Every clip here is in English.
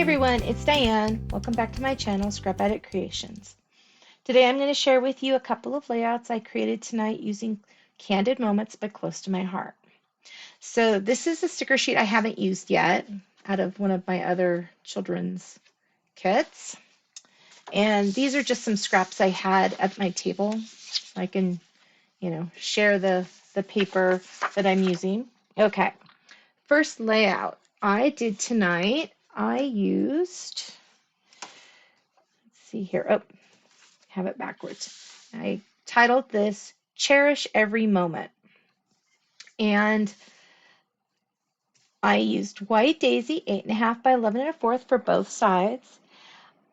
everyone, it's Diane. Welcome back to my channel, Scrap Edit Creations. Today I'm going to share with you a couple of layouts I created tonight using Candid Moments but Close to My Heart. So this is a sticker sheet I haven't used yet out of one of my other children's kits. And these are just some scraps I had at my table. So I can, share the paper that I'm using. Okay, first layout I did tonight, I used, let's see here, oh, have it backwards. I titled this Cherish Every Moment. And I used white daisy 8.5 by 11 1/4 for both sides.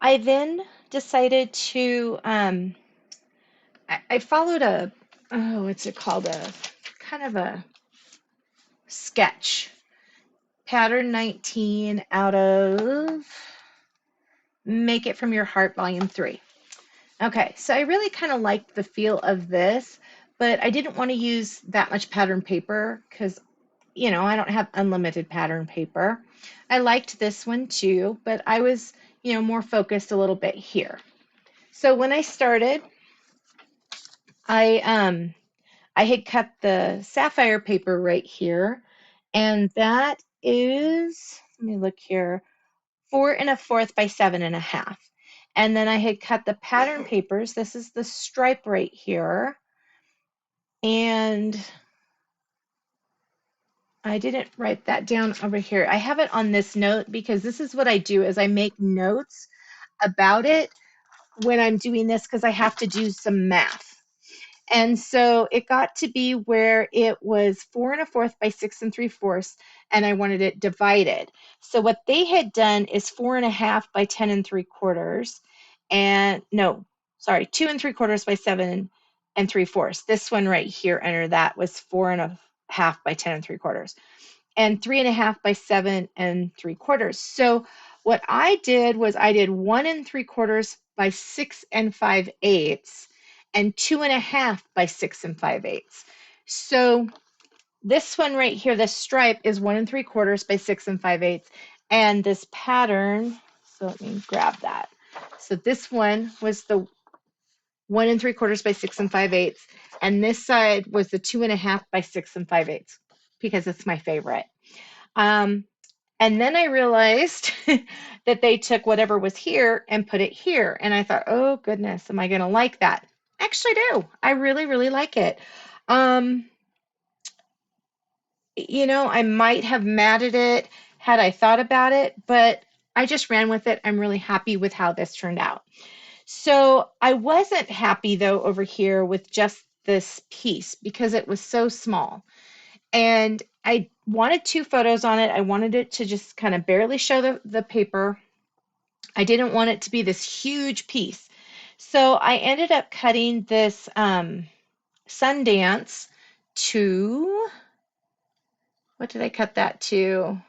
I then decided to, I followed a, what's it called? A kind of a sketch. Pattern 19 out of Make It From Your Heart, Volume 3. Okay, so I really kind of liked the feel of this, but I didn't want to use that much pattern paper because, I don't have unlimited pattern paper. I liked this one too, but I was, more focused a little bit here. So when I started, I had cut the sapphire paper right here, and that is, let me look here, 4 1/4 by 7 1/2. And then I had cut the pattern papers. This is the stripe right here. And I didn't write that down over here. I have it on this note because this is what I do is I make notes about it when I'm doing this because I have to do some math. And so it got to be where it was 4 1/4 by 6 3/4, and I wanted it divided. So what they had done is 4 1/2 by 10 3/4, and no, sorry, 2 3/4 by 7 3/4. This one right here under that was 4 1/2 by 10 3/4, and 3 1/2 by 7 3/4. So what I did was I did 1 3/4 by 6 5/8 and 2 1/2 by 6 5/8. So this one right here, this stripe is 1 3/4 by 6 5/8, and this pattern, so let me grab that. So this one was the 1 3/4 by 6 5/8, and this side was the 2 1/2 by 6 5/8 because it's my favorite. And then I realized that they took whatever was here and put it here. And I thought, oh goodness, am I going to like that? I actually do. I really, really like it. I might have matted it had I thought about it, but I just ran with it. I'm really happy with how this turned out. So I wasn't happy though over here with just this piece because it was so small. And I wanted 2 photos on it. I wanted it to just kind of barely show the paper. I didn't want it to be this huge piece. So I ended up cutting this Sundance to, what did I cut that to?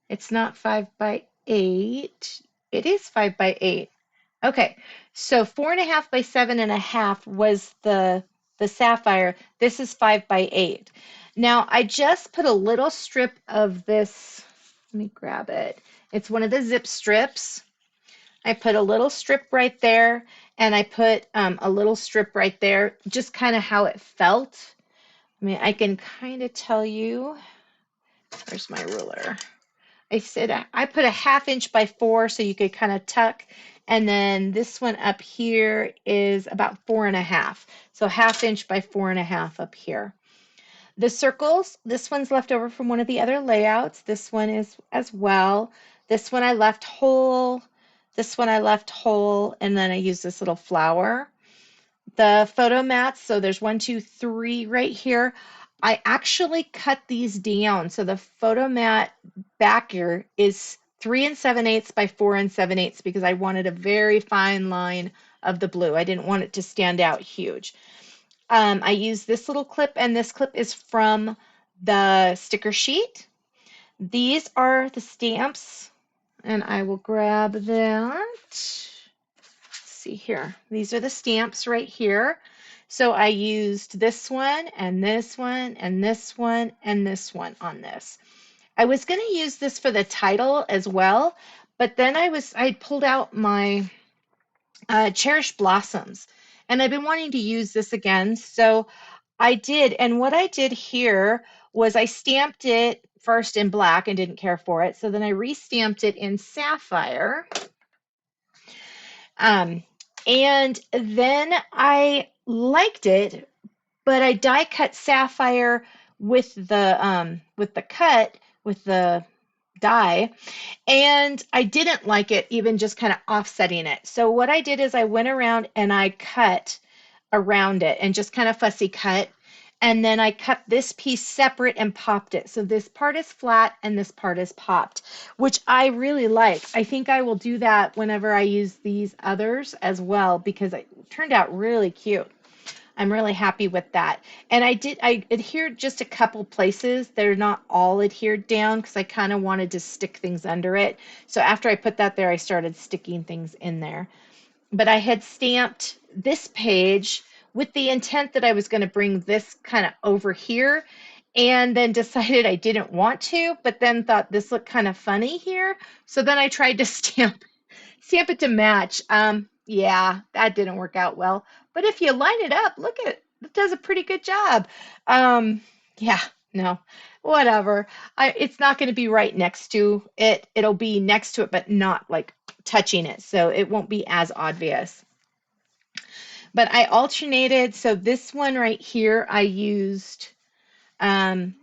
It's not 5 by 8. It is 5 by 8. Okay, so 4 1/2 by 7 1/2 was the sapphire. This is 5 by 8. Now I just put a little strip of this. Let me grab it. It's one of the zip strips. I put a little strip right there, and I put a little strip right there, just kind of how it felt. I mean, I can kind of tell you. Where's my ruler? I said I put a 1/2 inch by 4 so you could kind of tuck. And then this one up here is about 4 1/2. So 1/2 inch by 4 1/2 up here. The circles, this one's left over from one of the other layouts. This one is as well. This one I left whole. This one I left whole. And then I used this little flower. The photo mats, so there's 1, 2, 3 right here. I actually cut these down. So the photo mat back here is 3 7/8 by 4 7/8 because I wanted a very fine line of the blue. I didn't want it to stand out huge. I used this little clip, and this clip is from the sticker sheet. These are the stamps, and I will grab that. Let's see here. These are the stamps right here. So I used this one, and this one, and this one, and this one on this. I was going to use this for the title as well, But then I pulled out my Cherish blossoms, and I've been wanting to use this again. So I did, and what I did here was I stamped it first in black and didn't care for it. So then I re-stamped it in Sapphire. Um, and then I liked it, but I die cut Sapphire with the cut with the die, and I didn't like it even just kind of offsetting it. So what I did is I went around and I cut around it and just kind of fussy cut. And then I cut this piece separate and popped it. So this part is flat and this part is popped, which I really like. I think I will do that whenever I use these others as well because it turned out really cute. I'm really happy with that. And I adhered just a couple places. They're not all adhered down because I kind of wanted to stick things under it. So after I put that there, I started sticking things in there. But I had stamped this page with the intent that I was going to bring this kind of over here and then decided I didn't want to, but then thought this looked kind of funny here. So then I tried to stamp it to match. Yeah, that didn't work out well. But if you line it up, look at it. It does a pretty good job. Um, yeah, no, whatever. It's not going to be right next to it. It'll be next to it, but not like touching it. So it won't be as obvious. But I alternated. So this one right here, I used um,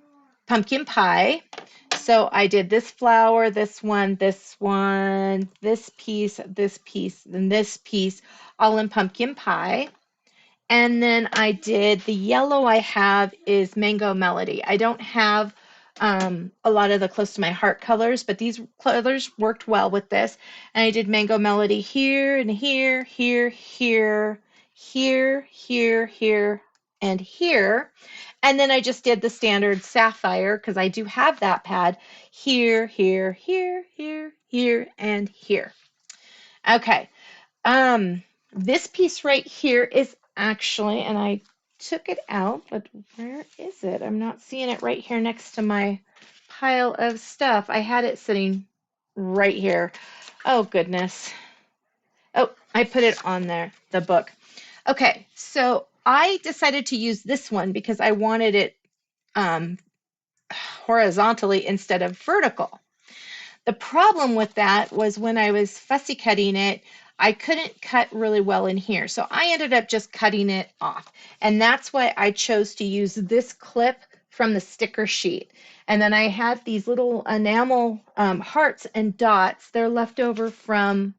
pumpkin pie. So I did this flower, this one, this piece, and this piece, all in pumpkin pie. And then I did the yellow I have is Mango Melody. I don't have a lot of the close to my heart colors, but these colors worked well with this. And I did Mango Melody here and here, here, here, here, here, here, and here. And then I just did the standard Sapphire because I do have that pad here, here, here, here, here, and here. Okay. Um, this piece right here is actually, and I took it out, but where is it? I'm not seeing it right here next to my pile of stuff. I had it sitting right here. Oh, goodness. Oh, I put it on there, the book. Okay, so I decided to use this one because I wanted it um, horizontally instead of vertical. The problem with that was when I was fussy cutting it, I couldn't cut really well in here. So I ended up just cutting it off. And that's why I chose to use this clip from the sticker sheet. And then I had these little enamel hearts and dots. They're left over from,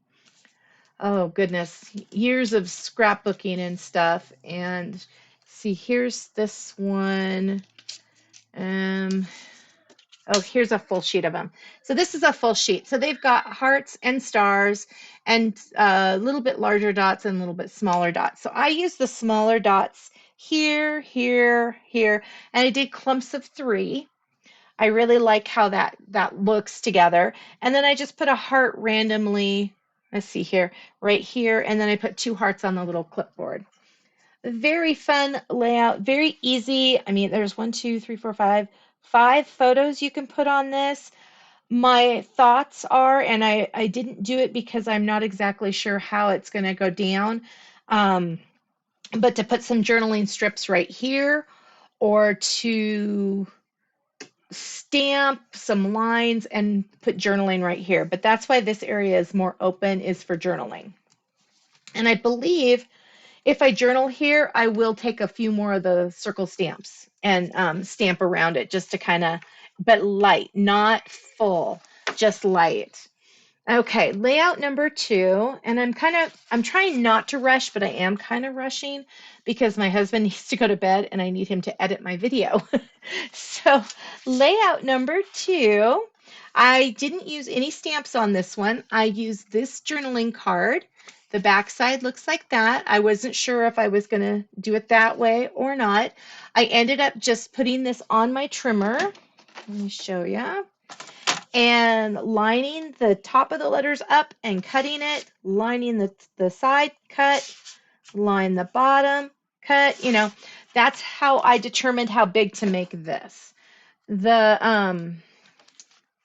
oh goodness, years of scrapbooking and stuff. And see, here's this one. Um, Oh, here's a full sheet of them. So this is a full sheet. So they've got hearts and stars and a little bit larger dots and a little bit smaller dots. So I use the smaller dots here, here, here, and I did clumps of 3. I really like how that looks together. And then I just put a heart randomly, let's see here, right here, and then I put 2 hearts on the little clipboard. Very fun layout, very easy. I mean, there's 1, 2, 3, 4, 5 photos you can put on this. My thoughts are, and I didn't do it because I'm not exactly sure how it's going to go down, um, but to put some journaling strips right here or to stamp some lines and put journaling right here. But that's why this area is more open, is for journaling. And I believe if I journal here, I will take a few more of the circle stamps and stamp around it just to kind of, but light, not full, just light. Okay, layout number 2, and I'm trying not to rush, but I am kind of rushing because my husband needs to go to bed and I need him to edit my video. So layout number 2, I didn't use any stamps on this one. I used this journaling card. The back side looks like that. I wasn't sure if I was going to do it that way or not. I ended up just putting this on my trimmer. Let me show you. And lining the top of the letters up and cutting it, lining the side, cut, line the bottom, cut. That's how I determined how big to make this. The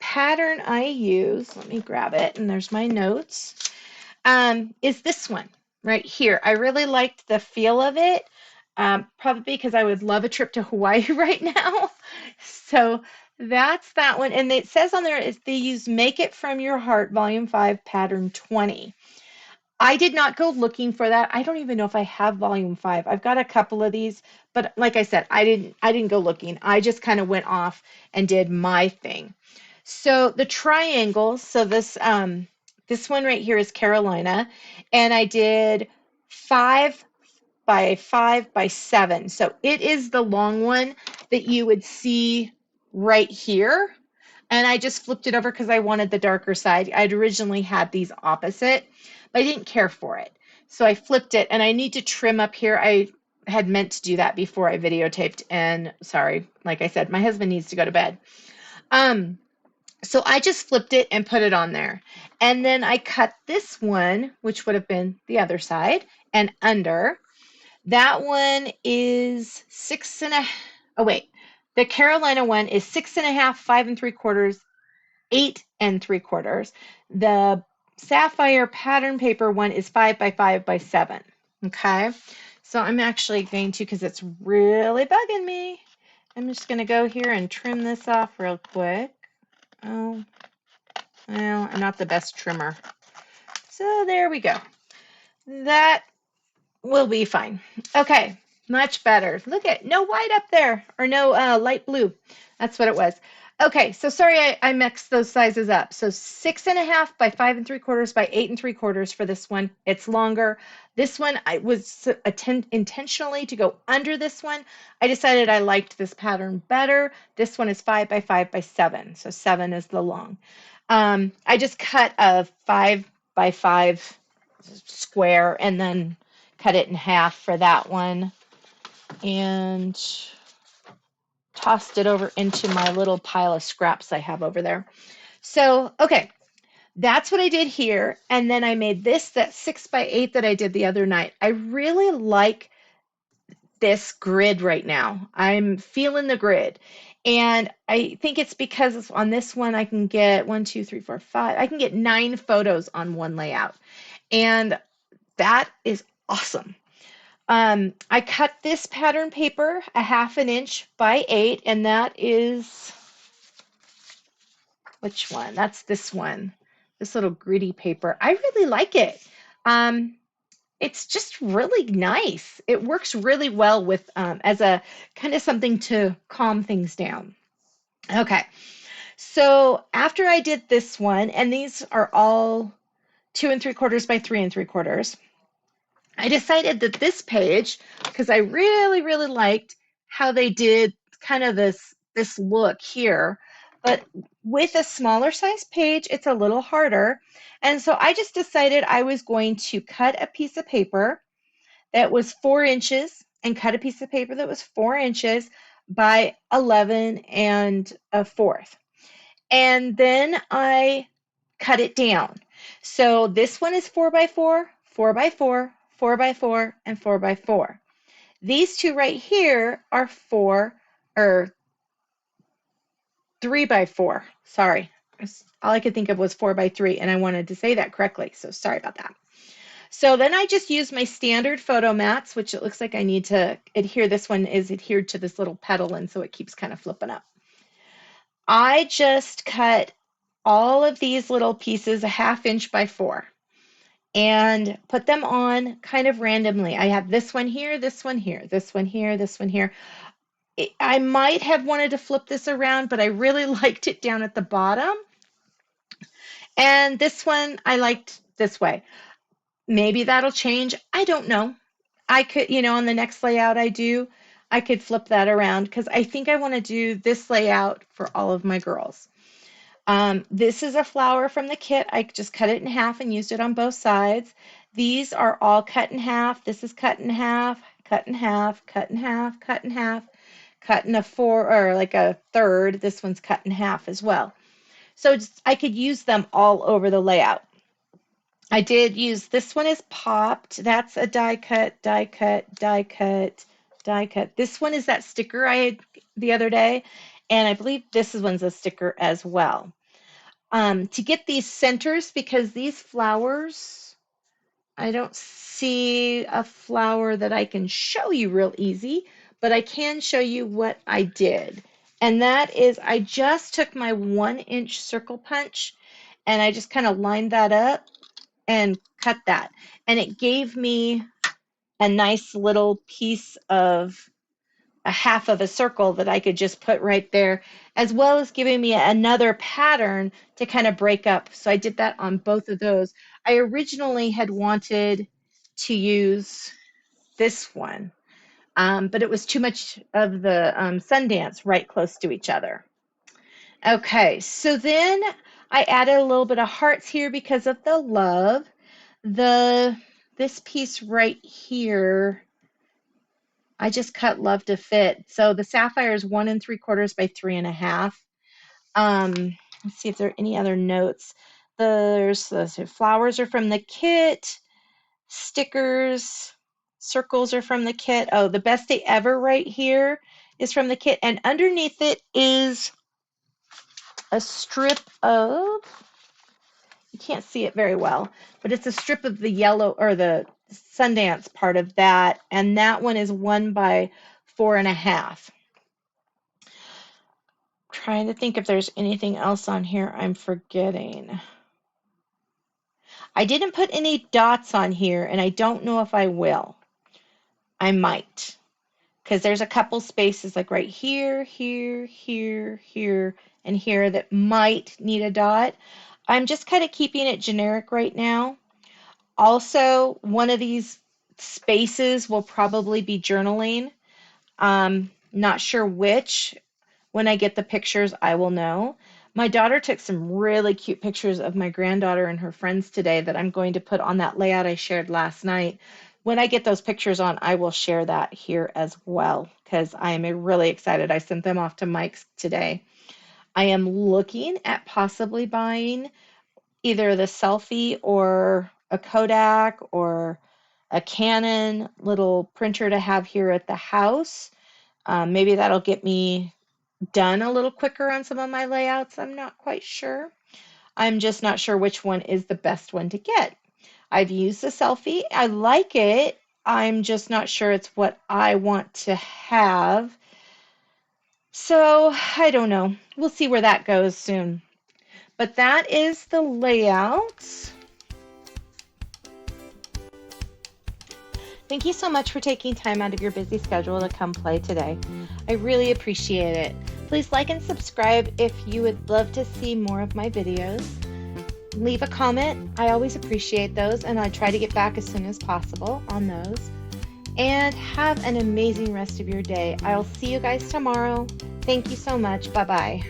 pattern I use, let me grab it, and there's my notes, is this one right here. I really liked the feel of it, probably because I would love a trip to Hawaii right now. So that's that one. And it says on there is they use Make It From Your Heart Volume 5 Pattern 20. I did not go looking for that. I don't even know if I have volume 5. I've got a couple of these, but like I said, I didn't go looking. I just kind of went off and did my thing. So the triangles, so this one right here is Carolina, and I did 5 by 5 by 7. So it is the long one that you would see right here. And I just flipped it over because I wanted the darker side. I'd originally had these opposite, but I didn't care for it. So I flipped it, and I need to trim up here. I had meant to do that before I videotaped, and sorry, like I said, my husband needs to go to bed. So I just flipped it and put it on there. And then I cut this one, which would have been the other side, and under. That one is 6.5. Oh, wait. The Carolina one is 6.5, 5 3/4, 8 3/4. The Sapphire pattern paper one is 5 by 5 by 7. Okay. So I'm actually going to, because it's really bugging me, I'm just going to go here and trim this off real quick. Oh, well, I'm not the best trimmer. So there we go. That will be fine. Okay, much better. Look at no white up there, or no light blue. That's what it was. Okay, so sorry I mixed those sizes up. So 6.5 by 5 3/4 by 8 3/4 for this one. It's longer. This one I was intentionally to go under this one. I decided I liked this pattern better. This one is 5 by 5 by 7. So 7 is the long. I just cut a 5 by 5 square and then cut it in half for that one and tossed it over into my little pile of scraps I have over there. So, okay, that's what I did here. And then I made that 6 by 8 that I did the other night. I really like this grid right now. I'm feeling the grid. And I think it's because on this one I can get 1, 2, 3, 4, 5. I can get 9 photos on one layout. And that is awesome. I cut this pattern paper 1/2 inch by 8, and that is, which one? That's this one, this little gritty paper. I really like it. It's just really nice. It works really well with as a kind of something to calm things down. Okay, so after I did this one, and these are all 2 3/4 by 3 3/4. I decided that this page, because I really, really liked how they did kind of this look here, but with a smaller size page, it's a little harder. And so I just decided I was going to cut a piece of paper that was 4 inches and cut a piece of paper that was 4 inches by 11 1/4. And then I cut it down. So this one is 4 by 4, 4 by 4, 4 by 4, and 4 by 4. These two right here are 4 or 3 by 4. Sorry. All I could think of was 4 by 3, and I wanted to say that correctly. So sorry about that. So then I just used my standard photo mats, which it looks like I need to adhere. This one is adhered to this little pedal, and so it keeps kind of flipping up. I just cut all of these little pieces 1/2 inch by 4 and put them on kind of randomly. I have this one here, this one here, this one here, this one here. I might have wanted to flip this around, but I really liked it down at the bottom. And this one I liked this way. Maybe that'll change. I don't know. I could, on the next layout I could flip that around because I think I want to do this layout for all of my girls. This is a flower from the kit. I just cut it in half and used it on both sides. These are all cut in half. This is cut in half, cut in half, cut in half, cut in half, cut in a 4 or like a third. This one's cut in half as well. So I could use them all over the layout. I did use, this one is popped. That's a die cut, die cut, die cut, die cut. This one is that sticker I had the other day. And I believe this one's a sticker as well. to get these centers, because these flowers, I don't see a flower that I can show you real easy, but I can show you what I did. And that is I just took my 1-inch circle punch and I just kind of lined that up and cut that. And it gave me a nice little piece of a half of a circle that I could just put right there, as well as giving me another pattern to kind of break up. So I did that on both of those. I originally had wanted to use this one, but it was too much of the Sundance right close to each other. Okay, so then I added a little bit of hearts here because of the love. This piece right here, I just cut love to fit. So the Sapphire is 1 3/4 by 3.5. Let's see if there are any other notes. There's the flowers are from the kit, stickers, circles are from the kit. Oh, the best day ever right here is from the kit, and underneath it is a strip of, you can't see it very well, but it's a strip of the yellow or the Sundance part of that, and that one is 1 by 4.5. Trying to think if there's anything else on here I'm forgetting. I didn't put any dots on here, and I don't know if I will. I might, because there's a couple spaces like right here, here, here, here, and here that might need a dot. I'm just kind of keeping it generic right now. Also, one of these spaces will probably be journaling. Not sure which. When I get the pictures, I will know. My daughter took some really cute pictures of my granddaughter and her friends today that I'm going to put on that layout I shared last night. When I get those pictures on, I will share that here as well because I am really excited. I sent them off to Mike's today. I am looking at possibly buying either the selfie or a Kodak or a Canon little printer to have here at the house. Maybe that'll get me done a little quicker on some of my layouts. I'm not quite sure. I'm just not sure which one is the best one to get. I've used the selfie. I like it. I'm just not sure it's what I want to have. So I don't know. We'll see where that goes soon. But that is the layout. Thank you so much for taking time out of your busy schedule to come play today. I really appreciate it. Please like and subscribe if you would love to see more of my videos. Leave a comment. I always appreciate those, and I try to get back as soon as possible on those. And have an amazing rest of your day. I'll see you guys tomorrow. Thank you so much. Bye-bye.